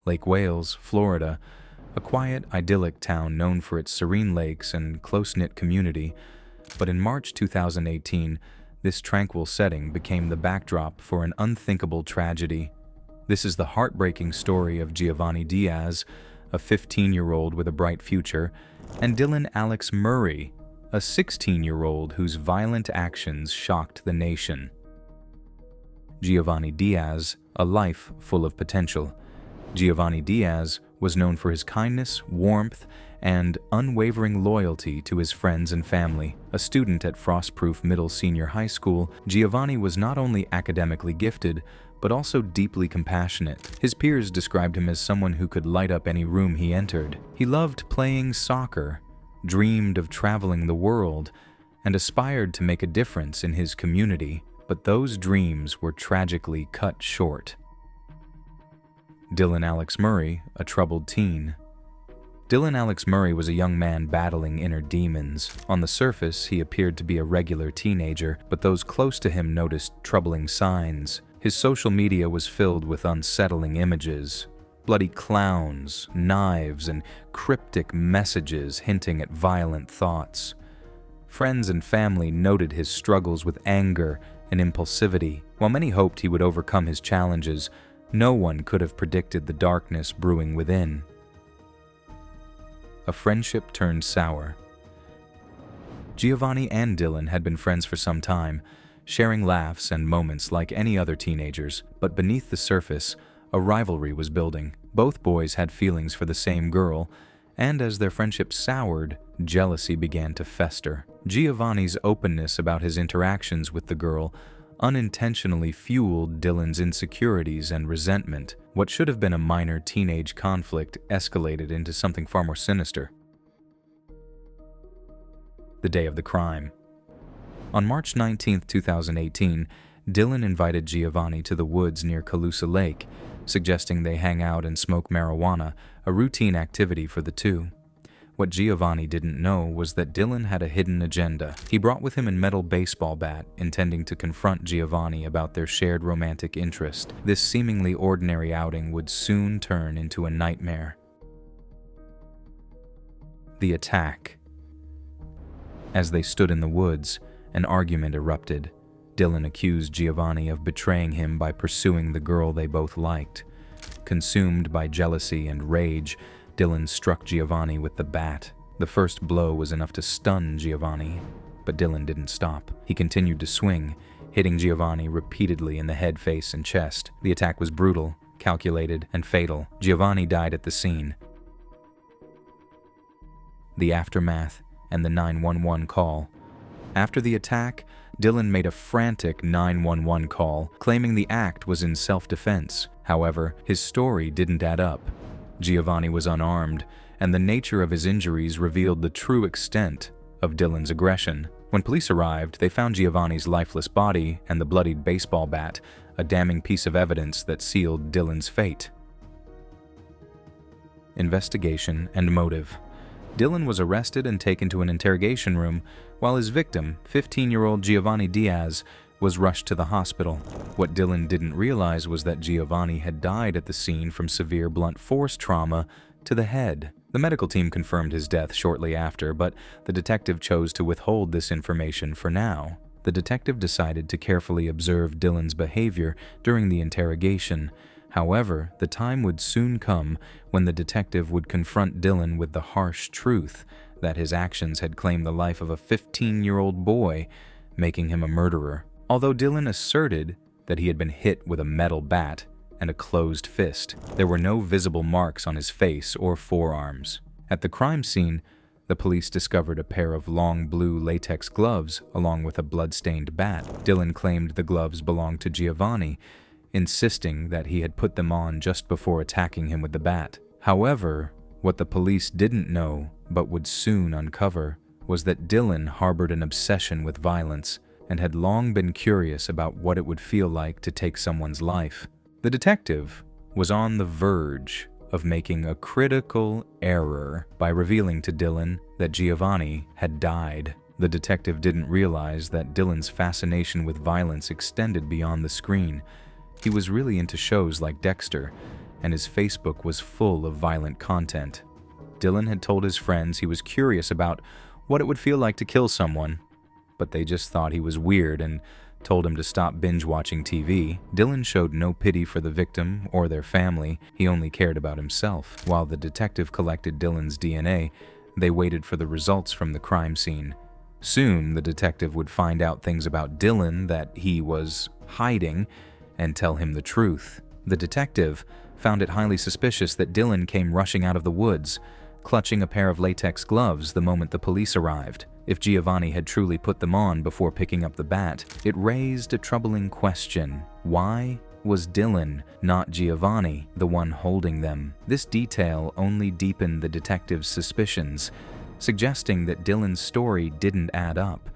Lake Wales, Florida, a quiet, idyllic town known for its serene lakes and close-knit community. But in March 2018, this tranquil setting became the backdrop for an unthinkable tragedy. This is the heartbreaking story of Giovanni Diaz, a 15-year-old with a bright future, and Dylan Alex Murray, a 16-year-old whose violent actions shocked the nation. Giovanni Diaz, a life full of potential. Giovanni Diaz was known for his kindness, warmth, and unwavering loyalty to his friends and family. A student at Frostproof Middle Senior High School, Giovanni was not only academically gifted, but also deeply compassionate. His peers described him as someone who could light up any room he entered. He loved playing soccer, dreamed of traveling the world, and aspired to make a difference in his community, but those dreams were tragically cut short. Dylan Alex Murray, a troubled teen. Dylan Alex Murray was a young man battling inner demons. On the surface, he appeared to be a regular teenager, but those close to him noticed troubling signs. His social media was filled with unsettling images, bloody clowns, knives, and cryptic messages hinting at violent thoughts. Friends and family noted his struggles with anger and impulsivity. While many hoped he would overcome his challenges, no one could have predicted the darkness brewing within. A friendship turned sour. Giovanni and Dylan had been friends for some time, sharing laughs and moments like any other teenagers, but beneath the surface, a rivalry was building. Both boys had feelings for the same girl, and as their friendship soured, jealousy began to fester. Giovanni's openness about his interactions with the girl unintentionally fueled Dylan's insecurities and resentment. What should have been a minor teenage conflict escalated into something far more sinister. The day of the crime. On March 19, 2018, Dylan invited Giovanni to the woods near Calusa Lake, suggesting they hang out and smoke marijuana, a routine activity for the two. What Giovanni didn't know was that Dylan had a hidden agenda. He brought with him a metal baseball bat, intending to confront Giovanni about their shared romantic interest. This seemingly ordinary outing would soon turn into a nightmare. The attack. As they stood in the woods, an argument erupted. Dylan accused Giovanni of betraying him by pursuing the girl they both liked. Consumed by jealousy and rage, Dylan struck Giovanni with the bat. The first blow was enough to stun Giovanni, but Dylan didn't stop. He continued to swing, hitting Giovanni repeatedly in the head, face, and chest. The attack was brutal, calculated, and fatal. Giovanni died at the scene. The aftermath and the 911 call. After the attack, Dylan made a frantic 911 call, claiming the act was in self-defense. However, his story didn't add up. Giovanni was unarmed, and the nature of his injuries revealed the true extent of Dylan's aggression. When police arrived, they found Giovanni's lifeless body and the bloodied baseball bat, a damning piece of evidence that sealed Dylan's fate. Investigation and motive. Dylan was arrested and taken to an interrogation room, while his victim, 15-year-old Giovanni Diaz, was rushed to the hospital. What Dylan didn't realize was that Giovanni had died at the scene from severe blunt force trauma to the head. The medical team confirmed his death shortly after, but the detective chose to withhold this information for now. The detective decided to carefully observe Dylan's behavior during the interrogation. However, the time would soon come when the detective would confront Dylan with the harsh truth that his actions had claimed the life of a 15-year-old boy, making him a murderer. Although Dylan asserted that he had been hit with a metal bat and a closed fist, there were no visible marks on his face or forearms. At the crime scene, the police discovered a pair of long blue latex gloves along with a blood-stained bat. Dylan claimed the gloves belonged to Giovanni, insisting that he had put them on just before attacking him with the bat. However, what the police didn't know, but would soon uncover, was that Dylan harbored an obsession with violence and had long been curious about what it would feel like to take someone's life. The detective was on the verge of making a critical error by revealing to Dylan that Giovanni had died. The detective didn't realize that Dylan's fascination with violence extended beyond the screen. He was really into shows like Dexter, and his Facebook was full of violent content. Dylan had told his friends he was curious about what it would feel like to kill someone, but they just thought he was weird and told him to stop binge-watching TV. Dylan showed no pity for the victim or their family. He only cared about himself. While the detective collected Dylan's DNA, they waited for the results from the crime scene. Soon, the detective would find out things about Dylan that he was hiding and tell him the truth. The detective found it highly suspicious that Dylan came rushing out of the woods, clutching a pair of latex gloves the moment the police arrived. If Giovanni had truly put them on before picking up the bat, it raised a troubling question. Why was Dylan, not Giovanni, the one holding them? This detail only deepened the detective's suspicions, suggesting that Dylan's story didn't add up.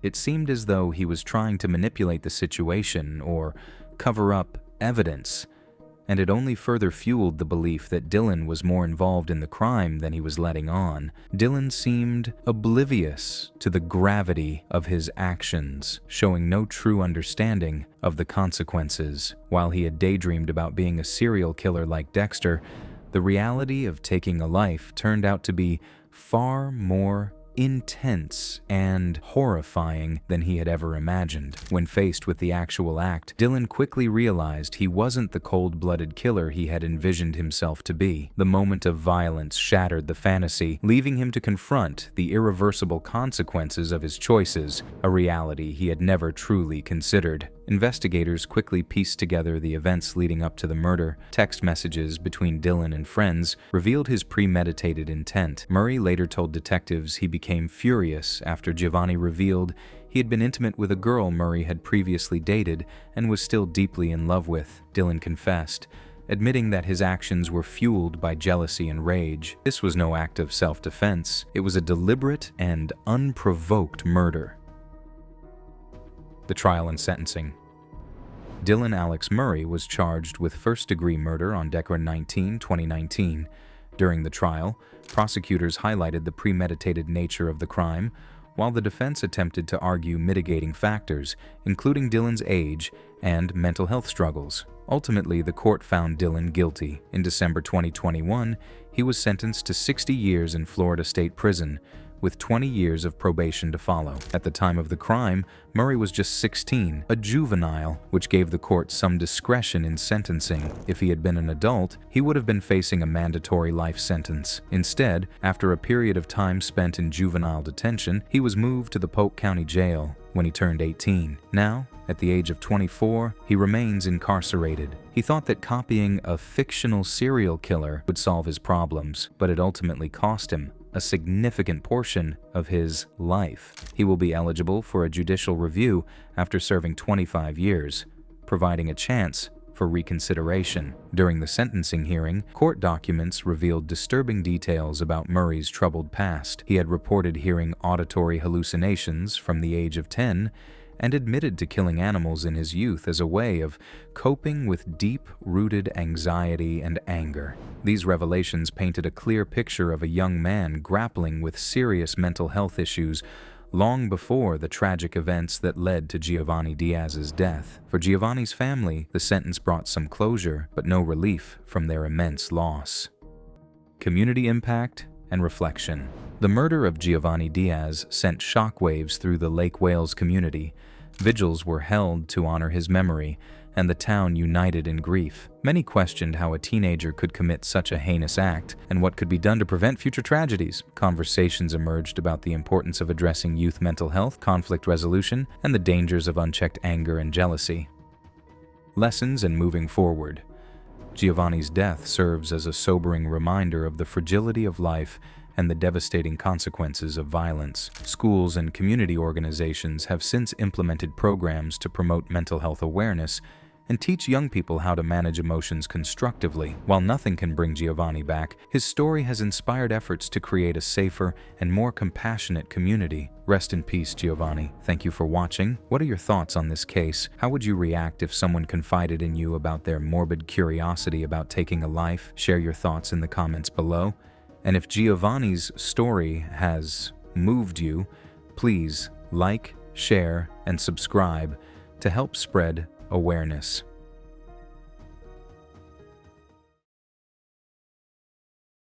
It seemed as though he was trying to manipulate the situation or cover up evidence, and it only further fueled the belief that Dylan was more involved in the crime than he was letting on. Dylan seemed oblivious to the gravity of his actions, showing no true understanding of the consequences. While he had daydreamed about being a serial killer like Dexter, the reality of taking a life turned out to be far more intense and horrifying than he had ever imagined. When faced with the actual act, Dylan quickly realized he wasn't the cold-blooded killer he had envisioned himself to be. The moment of violence shattered the fantasy, leaving him to confront the irreversible consequences of his choices, a reality he had never truly considered. Investigators quickly pieced together the events leading up to the murder. Text messages between Dylan and friends revealed his premeditated intent. Murray later told detectives he became furious after Giovanni revealed he had been intimate with a girl Murray had previously dated and was still deeply in love with. Dylan confessed, admitting that his actions were fueled by jealousy and rage. This was no act of self-defense. It was a deliberate and unprovoked murder. The trial and sentencing. Dylan Alex Murray was charged with first-degree murder on December 19, 2019. During the trial, prosecutors highlighted the premeditated nature of the crime, while the defense attempted to argue mitigating factors, including Dylan's age and mental health struggles. Ultimately, the court found Dylan guilty. In December 2021, he was sentenced to 60 years in Florida State Prison, with 20 years of probation to follow. At the time of the crime, Murray was just 16, a juvenile, which gave the court some discretion in sentencing. If he had been an adult, he would have been facing a mandatory life sentence. Instead, after a period of time spent in juvenile detention, he was moved to the Polk County Jail when he turned 18. Now, at the age of 24, he remains incarcerated. He thought that copying a fictional serial killer would solve his problems, but it ultimately cost him a significant portion of his life. He will be eligible for a judicial review after serving 25 years, providing a chance for reconsideration. During the sentencing hearing, court documents revealed disturbing details about Murray's troubled past. He had reported hearing auditory hallucinations from the age of 10 and admitted to killing animals in his youth as a way of coping with deep-rooted anxiety and anger. These revelations painted a clear picture of a young man grappling with serious mental health issues long before the tragic events that led to Giovanni Diaz's death. For Giovanni's family, the sentence brought some closure, but no relief from their immense loss. Community impact and reflection. The murder of Giovanni Diaz sent shockwaves through the Lake Wales community. Vigils were held to honor his memory, and the town united in grief. Many questioned how a teenager could commit such a heinous act and what could be done to prevent future tragedies. Conversations emerged about the importance of addressing youth mental health, conflict resolution, and the dangers of unchecked anger and jealousy. Lessons in moving forward. Giovanni's death serves as a sobering reminder of the fragility of life and the devastating consequences of violence. Schools and community organizations have since implemented programs to promote mental health awareness and teach young people how to manage emotions constructively. While nothing can bring Giovanni back, his story has inspired efforts to create a safer and more compassionate community. Rest in peace, Giovanni. Thank you for watching. What are your thoughts on this case? How would you react if someone confided in you about their morbid curiosity about taking a life? Share your thoughts in the comments below. And if Giovanni's story has moved you, please like, share, and subscribe to help spread awareness.